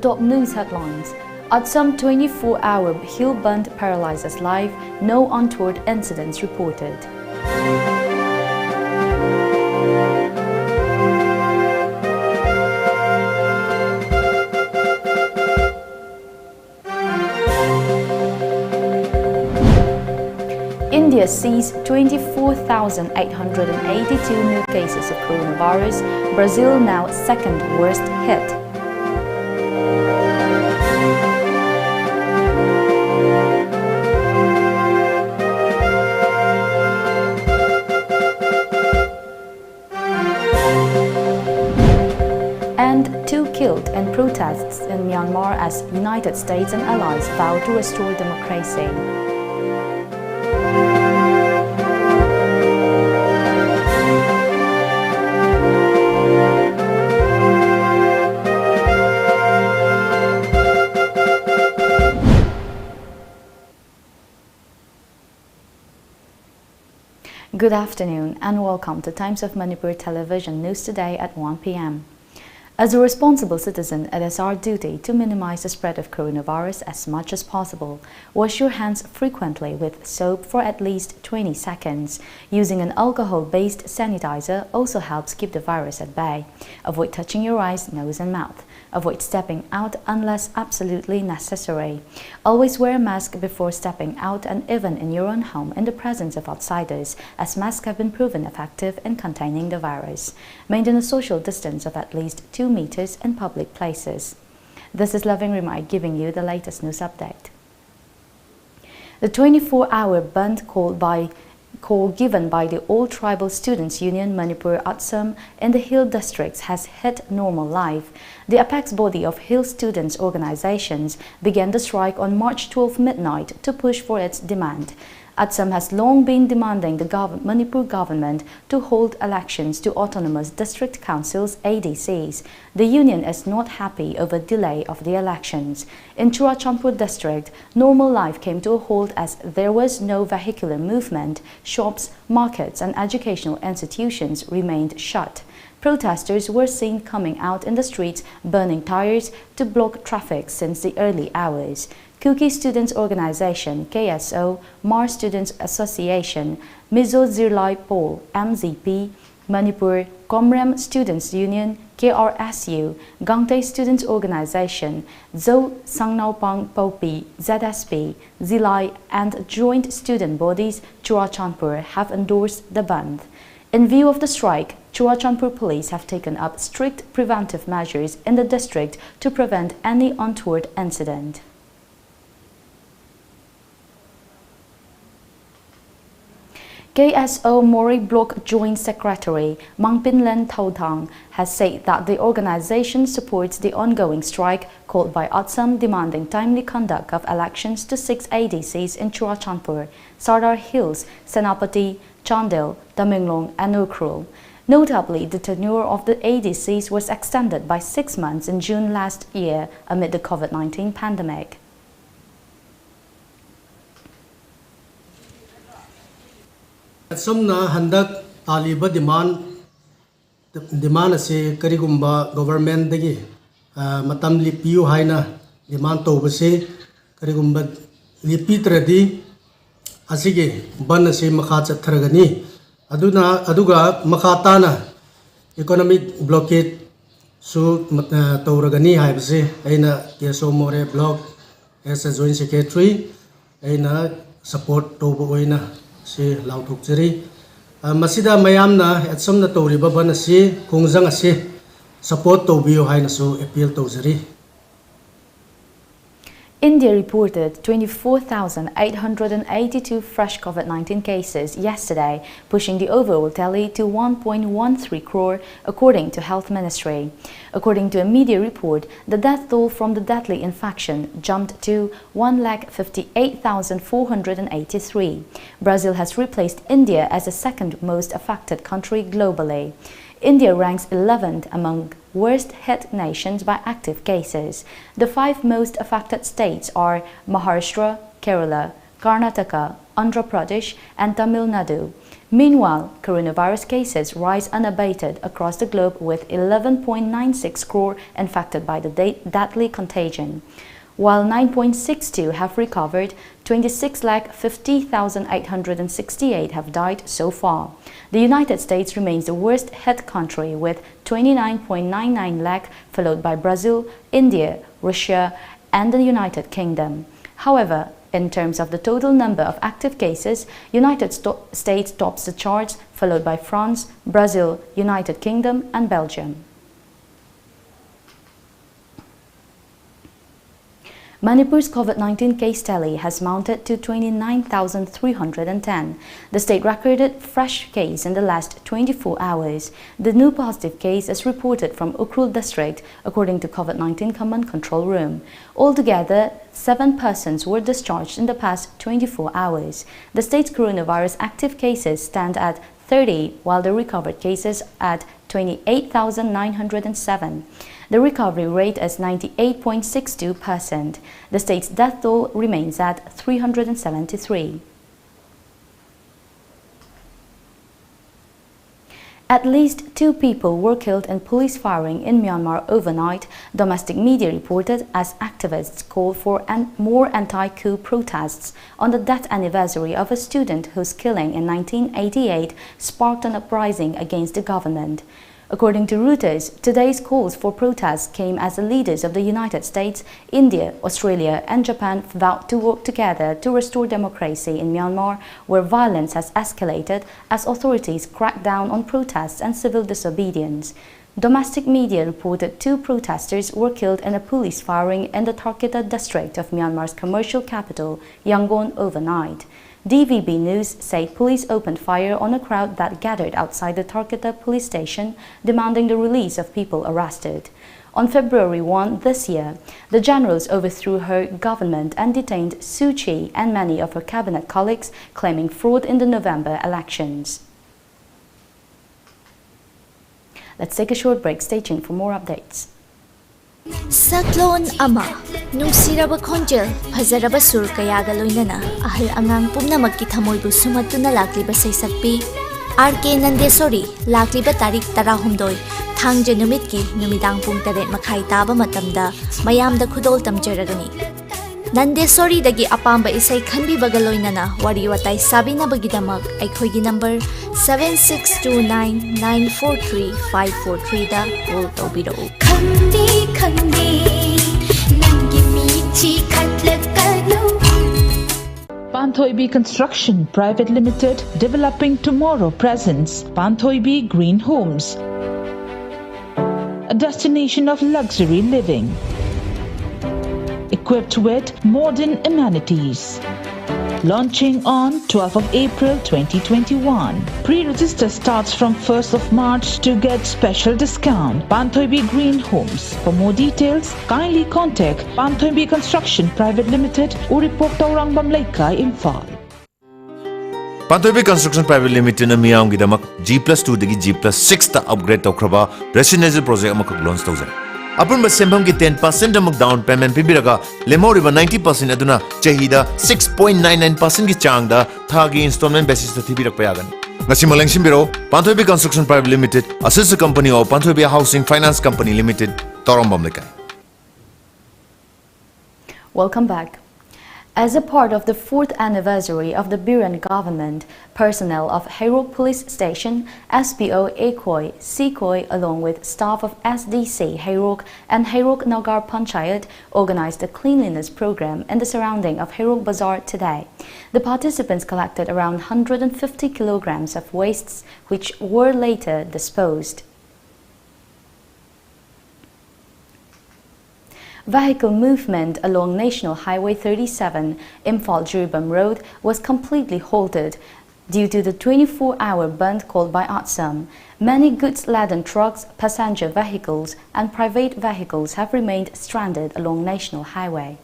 top news headlines. At some 24-hour hill bund paralyzes life, no untoward incidents reported. India sees 24,882 new cases of coronavirus, Brazil now second worst hit. And 2 killed in protests in Myanmar as United States and allies vow to restore democracy. Good afternoon and welcome to Times of Manipur Television News today at 1 p.m. As a responsible citizen, it is our duty to minimize the spread of coronavirus as much as possible. Wash your hands frequently with soap for at least 20 seconds. Using an alcohol-based sanitizer also helps keep the virus at bay. Avoid touching your eyes, nose and mouth. Avoid stepping out unless absolutely necessary. Always wear a mask before stepping out and even in your own home in the presence of outsiders, as masks have been proven effective in containing the virus. Maintain a social distance of at least 2 meters in public places. This is Loving RIMAI giving you the latest news update. The 24-hour bund call given by the All Tribal Students Union Manipur Atsam in the Hill districts has hit normal life. The apex body of Hill students organizations began the strike on March 12 midnight to push for its demand. Atsam has long been demanding the Manipur government to hold elections to autonomous district councils ADCs. The union is not happy over delay of the elections. In Churachampur district, normal life came to a halt as there was no vehicular movement. Shops, markets and educational institutions remained shut. Protesters were seen coming out in the streets, burning tires to block traffic since the early hours. Kuki Students Organization, KSO, Mar Students Association, Mizo Zirlai Pol, MZP, Manipur, Komrem Students Union, KRSU, Gangte Students Organization, Zo Sangnaupang Popi, ZSP, Zilai and joint student bodies Churachampur have endorsed the band. In view of the strike, Churachampur police have taken up strict preventive measures in the district to prevent any untoward incident. KSO Mori Block Joint Secretary Mangpinlen Taudang has said that the organization supports the ongoing strike called by Atsam demanding timely conduct of elections to 6 ADCs in Churachampur, Sardar Hills, Senapati, Chandel, Tamenglong and Ukhrul. Notably, the tenure of the ADCs was extended by 6 months in June last year amid the COVID-19 pandemic. Somna handak taliba demand ase karigumba government dagi matam lipiu haina demand to base karigumba lipi tradi asige ban ase makha chathragani aduga makhatana economic blockade su tawragani haibase aina keso more block as a joint secretary aina support to boina si lauthuk jari masida mayamna atsamna tawriba ban ase khongjang ase support to biyo haina su appeal to jari. India reported 24,882 fresh COVID-19 cases yesterday, pushing the overall tally to 1.13 crore, according to Health Ministry. According to a media report, the death toll from the deadly infection jumped to 158,483. Brazil has replaced India as the second most affected country globally. India ranks 11th among worst-hit nations by active cases. The 5 most affected states are Maharashtra, Kerala, Karnataka, Andhra Pradesh, and Tamil Nadu. Meanwhile, coronavirus cases rise unabated across the globe with 11.96 crore infected by the deadly contagion. While 9.62 have recovered, 26,50,868 have died so far. The United States remains the worst hit country with 29.99 lakh, followed by Brazil, India, Russia, and the United Kingdom. However, in terms of the total number of active cases, United States tops the charts, followed by France, Brazil, United Kingdom, and Belgium. Manipur's COVID-19 case tally has mounted to 29,310. The state recorded fresh case in the last 24 hours. The new positive case is reported from Ukhrul district, according to COVID-19 Command Control Room. Altogether, 7 persons were discharged in the past 24 hours. The state's coronavirus active cases stand at 30, while the recovered cases at 28,907. The recovery rate is 98.62%. The state's death toll remains at 373. At least 2 people were killed in police firing in Myanmar overnight, domestic media reported, as activists called for more anti-coup protests on the death anniversary of a student whose killing in 1988 sparked an uprising against the government. According to Reuters, today's calls for protests came as the leaders of the United States, India, Australia, and Japan vowed to work together to restore democracy in Myanmar, where violence has escalated as authorities crack down on protests and civil disobedience. Domestic media reported 2 protesters were killed in a police firing in the Tarkita district of Myanmar's commercial capital, Yangon, overnight. DVB News said police opened fire on a crowd that gathered outside the Tarkita police station, demanding the release of people arrested. On February 1 this year, the generals overthrew her government and detained Suu Kyi and many of her cabinet colleagues, claiming fraud in the November elections. Let's take a short break. Stay tuned for more updates. Saklon ama nungsiraba khonjel phazaraba sur kayaga loinana ahal angang pumnamakki thamoibu sumatuna lakliba seisakpi RK Nandesori lakliba tarik 16 thangje numitki numidang pung 8 makhai taba matamda mayamda khudol tamjaragani Nandesori dagi apamba isai khanbi bagaloinana wari watai sabina bagidamak aikhoigi number 7629943543 da call tobiro Panthoibi Construction Private Limited, developing tomorrow, presents Panthoibi Green Homes, a destination of luxury living, equipped with modern amenities. Launching on 12th of April 2021. Pre-register starts from 1st of March to get special discount. Panthoibi Green Homes. For more details, kindly contact Panthoibi Construction Private Limited, Uripok Taurang Bamlaika, Imphal. Panthoibi Construction Private Limited na miyam gidamak G+2 dagi G+6 ta upgrade tawkraba residential project amakak launch tawzare. Upon Sembam ki 10% amok down payment pibiraga lemoriba 90% aduna chahida 6.99% ki changda thagi installment basis ta thibirak payagan. Ngasi maleng simbiro Panthoibi Construction Private Limited, a sister company of Panthoibi Housing Finance Company Limited, Torambam Lekai. Welcome back. As a part of the 4th anniversary of the Biren government, personnel of Hairok Police Station, SPO Ekoi, Sikoi, along with staff of SDC Hairok and Hairok Nagar Panchayat, organized a cleanliness program in the surrounding of Hairok Bazaar today. The participants collected around 150 kilograms of wastes, which were later disposed. Vehicle movement along National Highway 37, Imphal-Jiribam Road, was completely halted due to the 24-hour band called by ATSAM. Many goods-laden trucks, passenger vehicles and private vehicles have remained stranded along National Highway.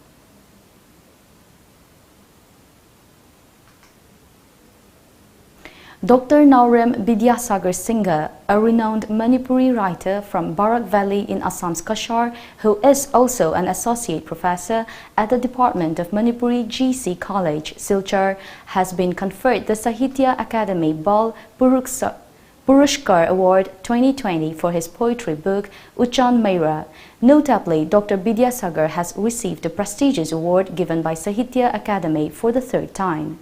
Dr. Naurem Bidyasagar Singha, a renowned Manipuri writer from Barak Valley in Assam's Kashar, who is also an associate professor at the Department of Manipuri GC College, Silchar, has been conferred the Sahitya Academy Bal Purushkar Award 2020 for his poetry book Uchan Meira. Notably, Dr. Bidyasagar has received the prestigious award given by Sahitya Academy for the third time.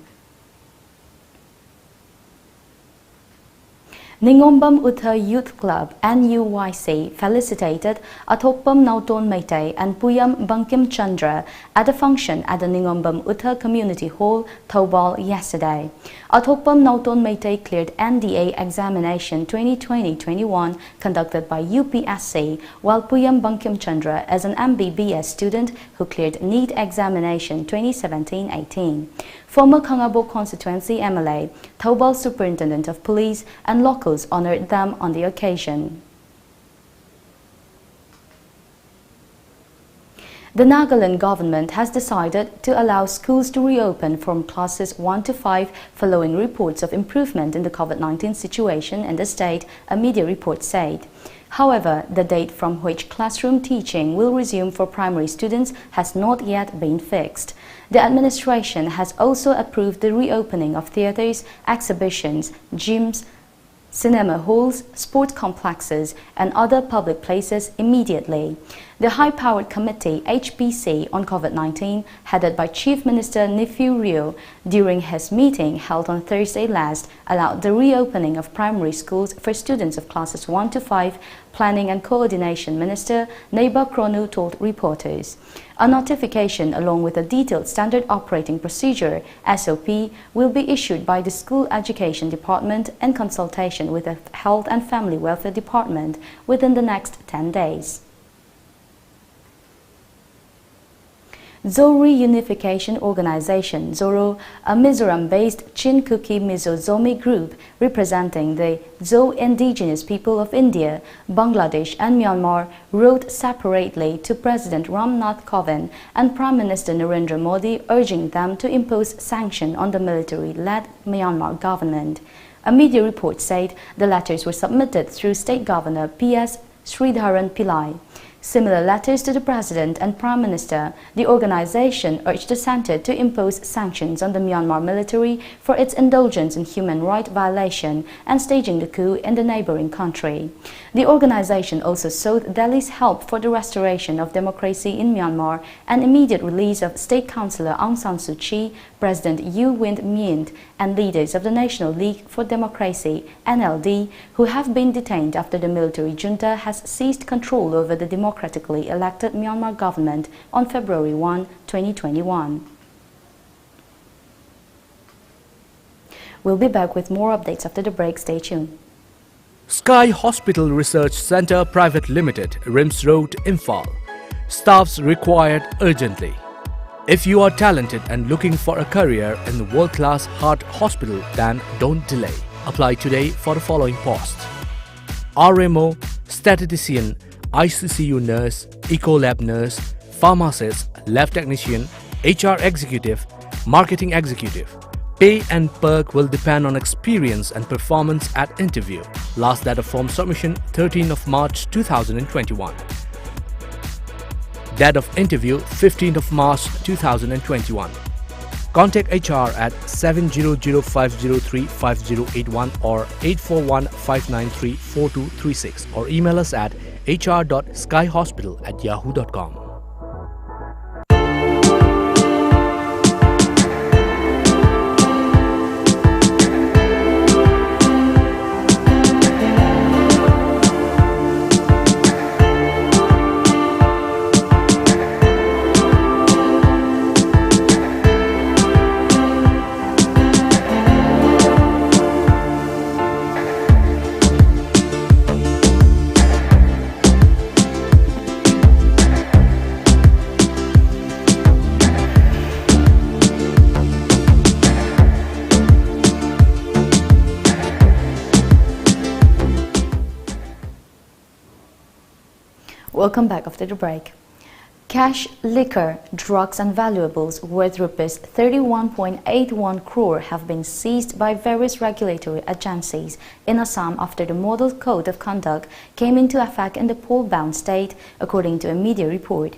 Ningombam Utha Youth Club NUYC felicitated Athokpam Nauton Meitei and Puyam Bankim Chandra at a function at the Ningombam Utha Community Hall, Thoubal yesterday. Athokpam Nauton Meitei cleared NDA examination 2020-21 conducted by UPSC, while Puyam Bankim Chandra is an MBBS student who cleared NEET examination 2017-18. Former Khangabo constituency MLA, Thoubal Superintendent of Police and locals honored them on the occasion. The Nagaland government has decided to allow schools to reopen from classes 1 to 5 following reports of improvement in the COVID-19 situation in the state, a media report said. However, the date from which classroom teaching will resume for primary students has not yet been fixed. The administration has also approved the reopening of theatres, exhibitions, gyms, cinema halls, sport complexes and other public places immediately. The high-powered committee HPC on COVID-19, headed by Chief Minister Nifu Rio, during his meeting held on Thursday last, allowed the reopening of primary schools for students of classes 1 to 5, Planning and Coordination Minister Neiba Kronu told reporters. A notification along with a detailed standard operating procedure SOP will be issued by the School Education Department in consultation with the Health and Family Welfare Department within the next 10 days. Zori Unification Organization Zoro, a Mizoram-based Chinkuki Mizo Zomi group representing the Zo indigenous people of India, Bangladesh and Myanmar, wrote separately to President Ram Nath Kovind and Prime Minister Narendra Modi urging them to impose sanction on the military-led Myanmar government. A media report said the letters were submitted through State Governor P.S. Sridharan Pillai. Similar letters to the President and Prime Minister, the organization urged the centre to impose sanctions on the Myanmar military for its indulgence in human rights violation and staging the coup in the neighbouring country. The organization also sought Delhi's help for the restoration of democracy in Myanmar and immediate release of State Councillor Aung San Suu Kyi, President U Win Myint and leaders of the National League for Democracy (NLD) who have been detained after the military junta has seized control over the democratically elected Myanmar government on February 1, 2021. We'll be back with more updates after the break. Stay tuned. Sky Hospital Research Centre Private Limited, Rims Road, Imphal. Staffs required urgently. If you are talented and looking for a career in the world-class heart hospital, then don't delay. Apply today for the following posts: RMO, statistician, ICCU nurse, Ecolab nurse, pharmacist, lab technician, HR executive, marketing executive. Pay and perk will depend on experience and performance at interview. Last date of form submission 13th of March 2021. Date of interview 15th of March 2021. Contact HR at 700-503-5081 or 841-593-4236 or email us at hr.skyhospital@yahoo.com. Welcome back after the break. Cash, liquor, drugs and valuables worth Rs 31.81 crore have been seized by various regulatory agencies in Assam after the Model Code of Conduct came into effect in the poll-bound state, according to a media report.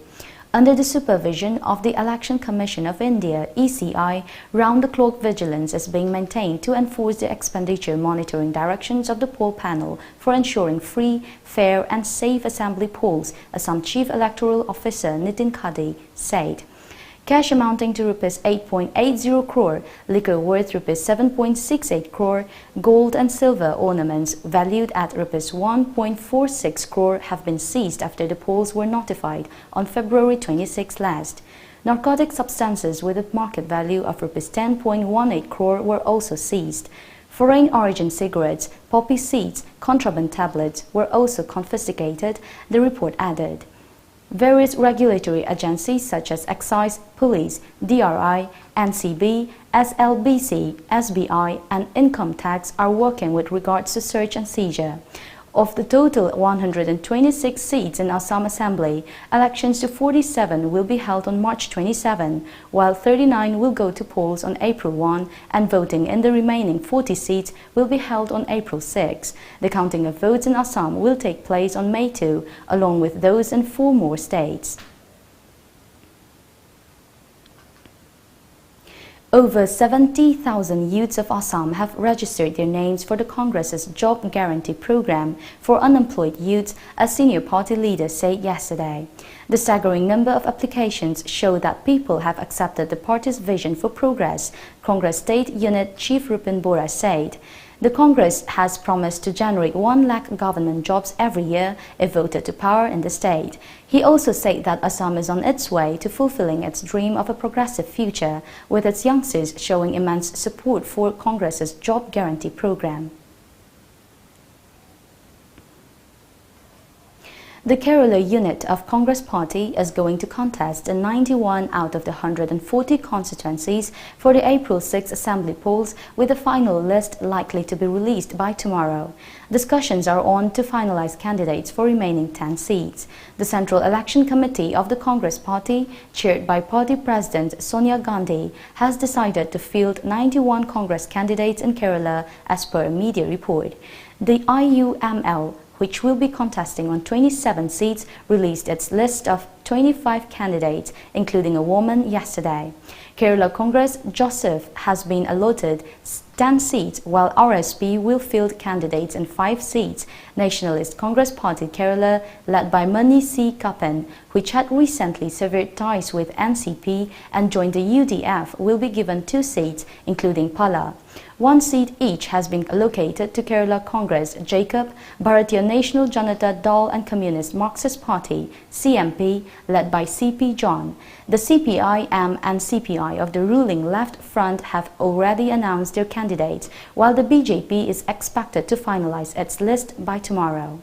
Under the supervision of the Election Commission of India (ECI), round-the-clock vigilance is being maintained to enforce the expenditure monitoring directions of the poll panel for ensuring free, fair and safe assembly polls, Assam Chief Electoral Officer Nitin Khadi said. Cash amounting to Rs 8.80 crore, liquor worth Rs 7.68 crore, gold and silver ornaments valued at Rs 1.46 crore have been seized after the polls were notified on February 26 last. Narcotic substances with a market value of Rs 10.18 crore were also seized. Foreign origin cigarettes, poppy seeds, contraband tablets were also confiscated, the report added. Various regulatory agencies such as Excise, Police, DRI, NCB, SLBC, SBI and Income Tax are working with regards to search and seizure. Of the total 126 seats in Assam Assembly, elections to 47 will be held on March 27, while 39 will go to polls on April 1 and voting in the remaining 40 seats will be held on April 6. The counting of votes in Assam will take place on May 2, along with those in 4 more states. Over 70,000 youths of Assam have registered their names for the Congress's Job Guarantee Program for unemployed youths, a senior party leader said yesterday. The staggering number of applications show that people have accepted the party's vision for progress, Congress State Unit Chief Rupin Bora said. The Congress has promised to generate 1 lakh government jobs every year if voted to power in the state. He also said that Assam is on its way to fulfilling its dream of a progressive future, with its youngsters showing immense support for Congress's Job Guarantee Program. The Kerala unit of Congress Party is going to contest in 91 out of the 140 constituencies for the April 6 Assembly polls, with the final list likely to be released by tomorrow. Discussions are on to finalize candidates for remaining 10 seats. The Central Election Committee of the Congress Party, chaired by Party President Sonia Gandhi, has decided to field 91 Congress candidates in Kerala as per a media report. The IUML, which will be contesting on 27 seats, released its list of 25 candidates, including a woman, yesterday. Kerala Congress Joseph has been allotted 10 seats, while RSP will field candidates in 5 seats. Nationalist Congress Party Kerala, led by Mani C. Kapan, which had recently severed ties with NCP and joined the UDF, will be given 2 seats, including Pala. 1 seat each has been allocated to Kerala Congress Jacob, Bharatiya National Janata Dal and Communist Marxist Party, CMP, led by CP John. The CPI-M and CPI of the ruling Left Front have already announced their candidates, while the BJP is expected to finalize its list by tomorrow.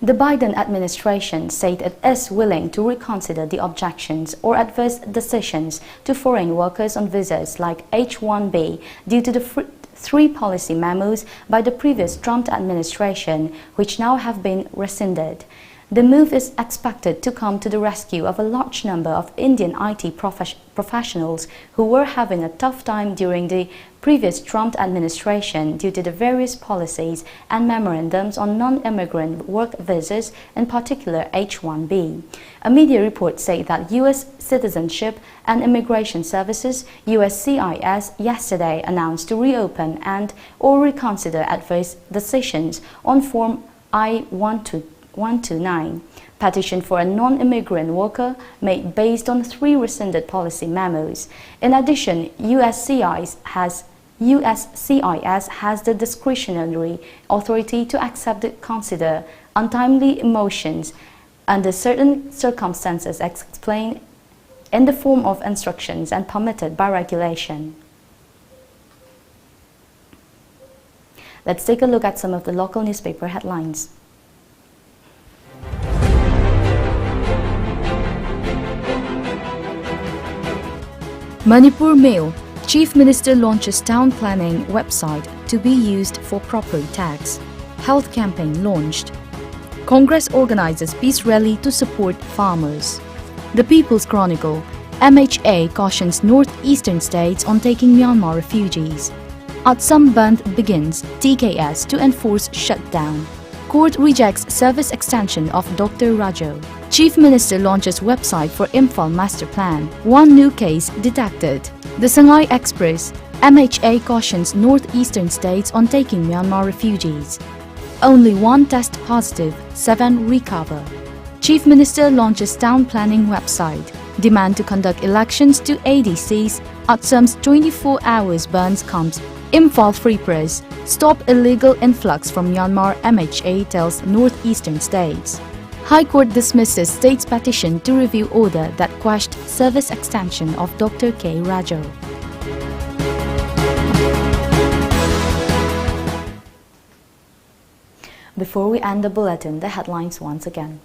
The Biden administration said it is willing to reconsider the objections or adverse decisions to foreign workers on visas like H-1B due to the 3 policy memos by the previous Trump administration, which now have been rescinded. The move is expected to come to the rescue of a large number of Indian IT professionals who were having a tough time during the previous Trump administration due to the various policies and memorandums on non-immigrant work visas, in particular H-1B. A media report said that U.S. Citizenship and Immigration Services (USCIS) yesterday announced to reopen and or reconsider adverse decisions on Form I-129, petition for a non-immigrant worker made based on 3 rescinded policy memos. In addition, USCIS has the discretionary authority to accept and consider untimely motions under certain circumstances explained in the form of instructions and permitted by regulation. Let's take a look at some of the local newspaper headlines. Manipur Mail. Chief Minister launches town planning website to be used for property tax. Health campaign launched. Congress organizes peace rally to support farmers. The People's Chronicle, MHA cautions northeastern states on taking Myanmar refugees. Assam Bandh begins, TKS to enforce shutdown. Court rejects service extension of Dr. Rajo. Chief Minister launches website for Imphal Master Plan. One new case detected. The Shanghai Express, MHA cautions northeastern states on taking Myanmar refugees. Only one test positive, 7 recover. Chief Minister launches town planning website. Demand to conduct elections to ADCs. Assam's 24 hours bans comes. Imphal Free Press, stop illegal influx from Myanmar, MHA tells northeastern states. High Court dismisses state's petition to review order that quashed service extension of Dr. K. Rajo. Before we end the bulletin, the headlines once again.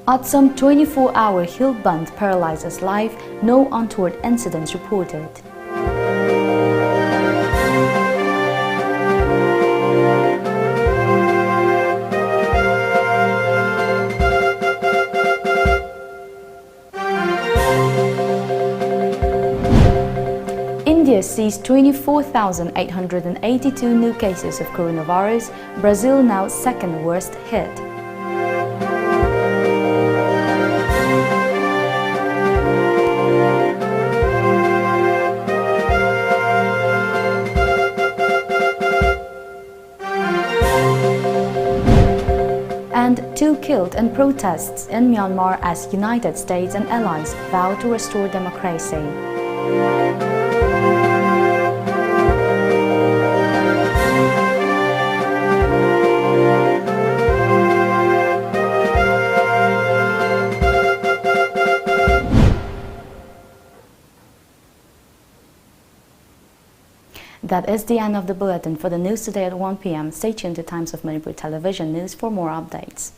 Assam 24-hour hill band paralyzes life, no untoward incidents reported. India sees 24,882 new cases of coronavirus, Brazil now second worst hit. And 2 killed in protests in Myanmar as United States and allies vow to restore democracy. That is the end of the bulletin. For the news today at 1 p.m. Stay tuned to Times of Manipur Television News for more updates.